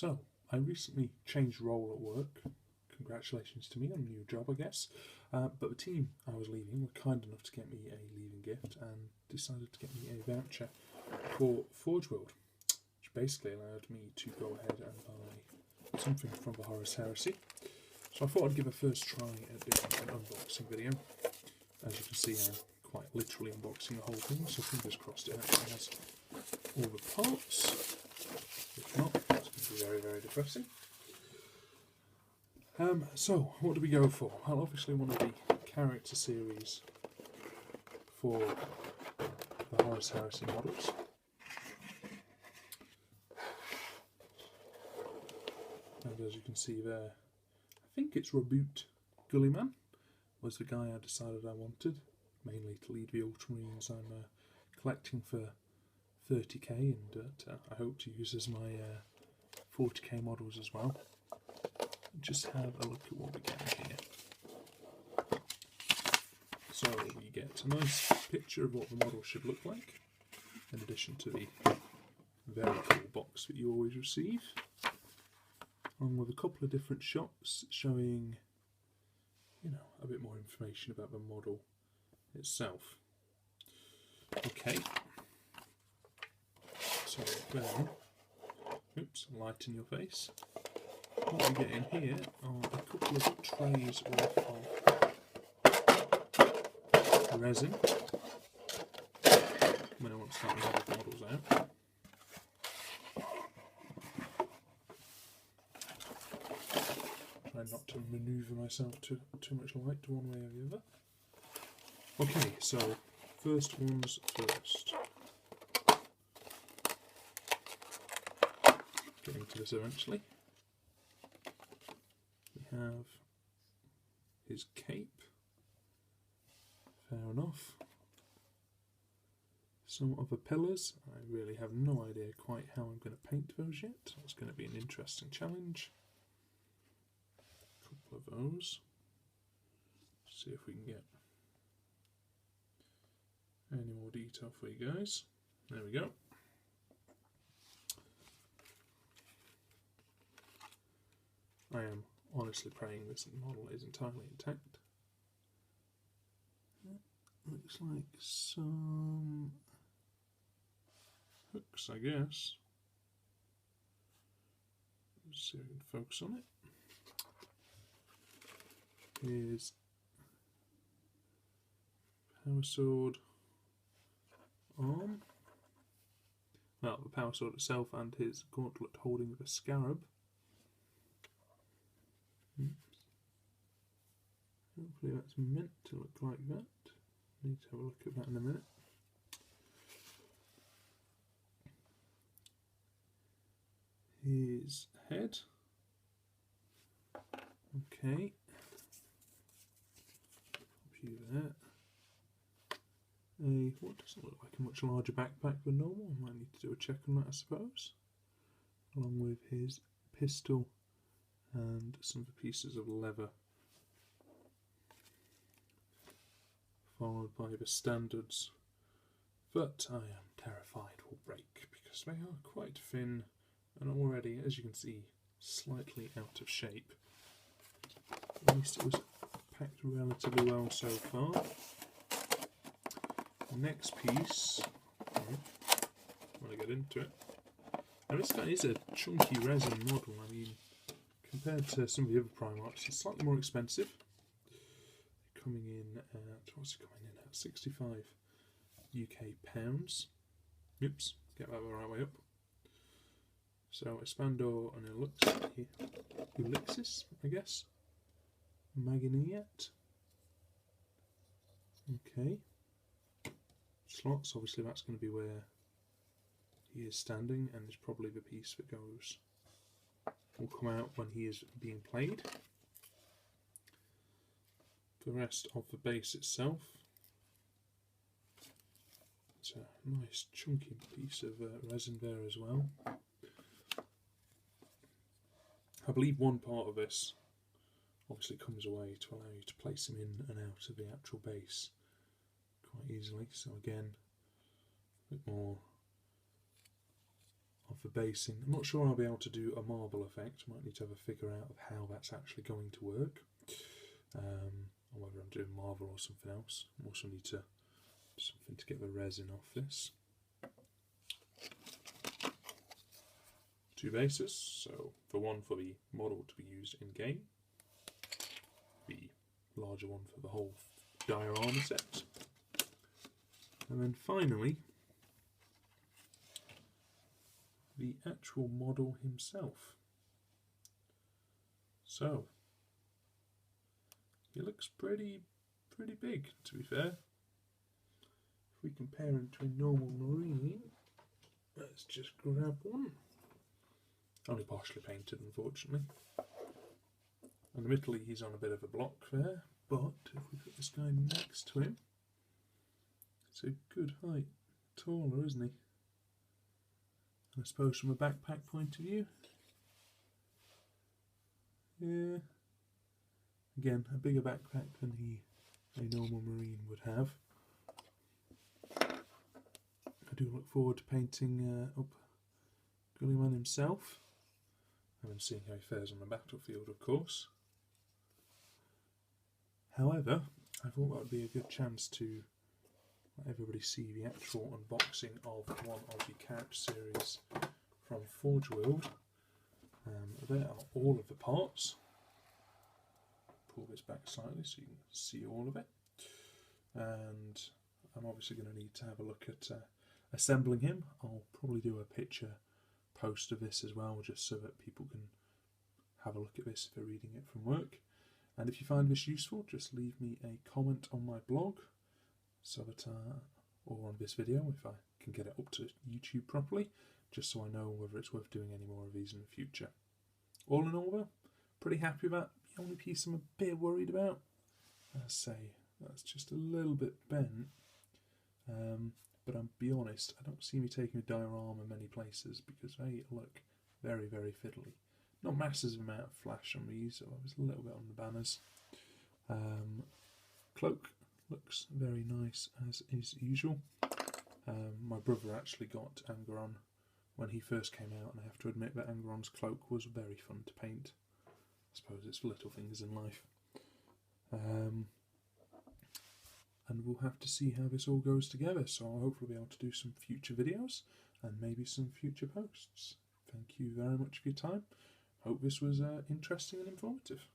So, I recently changed role at work. Congratulations to me on a new job, I guess. But the team I was leaving were kind enough to get me a leaving gift and decided to get me a voucher for Forge World, which basically allowed me to go ahead and buy something from the Horus Heresy. So I thought I'd give a first try at doing an unboxing video. As you can see, I'm quite literally unboxing the whole thing, so fingers crossed it actually has all the parts. If not, it's going to be very, very depressing. So, what do we go for? Well, obviously one of the character series for the Horus Heresy models. And as you can see there, I think it's Roboute Guilliman was the guy I decided I wanted, mainly to lead the Ultramarines I'm collecting for 30k, and I hope to use as my 40k models as well. Just have a look at what we get here. So we get a nice picture of what the model should look like, in addition to the very cool box that you always receive, along with a couple of different shots showing, you know, a bit more information about the model itself. Okay, so then, oops, light in your face. What we get in here are a couple of trays worth of resin. When I want to start the other models out. Try not to manoeuvre myself to too much light one way or the other. Okay, so first ones first. Getting to this eventually. We have his cape. Fair enough. Some of the pillars. I really have no idea quite how I'm going to paint those yet. So it's going to be an interesting challenge. A couple of those. See if we can get any more detail for you guys. There we go. I am honestly praying this model is entirely intact. Looks like some hooks, I guess. Let's see if we can focus on it. Here's power sword arm. Well, the power sword itself and his gauntlet holding the scarab. Hopefully that's meant to look like that. Need to have a look at that in a minute. His head. Okay. View that. What doesn't look like a much larger backpack than normal. I might need to do a check on that, I suppose. Along with his pistol and some of the pieces of leather. Followed by the standards that I am terrified will break because they are quite thin and already, as you can see, slightly out of shape. At least it was packed relatively well so far. The next piece, when I get into it, now this guy is a chunky resin model. I mean, compared to some of the other Primarchs, it's slightly more expensive. Coming in at, what's it coming in at? 65 UK pounds. Oops, get that the right way up. So Espandor and Ulixis, I guess. Magniet. Okay. Slots, obviously that's going to be where he is standing, and is probably the piece that will come out when he is being played. The rest of the base itself, it's a nice chunky piece of resin there as well. I believe one part of this obviously comes away to allow you to place him in and out of the actual base quite easily, so again a bit more of the basing. I'm not sure I'll be able to do a marble effect. I might need to have a figure out of how that's actually going to work, or whether I'm doing marble or something else. I also need to do something to get the resin off this. 2 bases, so the one for the model to be used in game, the larger one for the whole diorama set, and then finally the actual model himself. So he looks pretty big, to be fair. If we compare him to a normal marine, let's just grab one. Only partially painted, unfortunately. And admittedly, he's on a bit of a block there, but if we put this guy next to him, it's a good height. Taller, isn't he? I suppose from a backpack point of view. Yeah. Again, a bigger backpack than a normal marine would have. I do look forward to painting up Guilliman himself. And I'm seeing how he fares on the battlefield, of course. However, I thought that would be a good chance to let everybody see the actual unboxing of one of the character series from Forge World. There are all of the parts. Pull this back slightly so you can see all of it. And I'm obviously going to need to have a look at assembling him. I'll probably do a picture post of this as well, just so that people can have a look at this if they're reading it from work. And if you find this useful, just leave me a comment on my blog, so that or on this video if I can get it up to YouTube properly, just so I know whether it's worth doing any more of these in the future. All in all, though, pretty happy with that. The only piece I'm a bit worried about, I say, that's just a little bit bent. But I'll be honest, I don't see me taking a diorama many places because they look very fiddly. Not massive amount of flash on these, so I was a little bit on the banners. Cloak looks very nice as is usual. My brother actually got Angeron when he first came out, and I have to admit that Angeron's cloak was very fun to paint. I suppose it's little things in life. And we'll have to see how this all goes together, so I'll hopefully be able to do some future videos and maybe some future posts. Thank you very much for your time. Hope this was interesting and informative.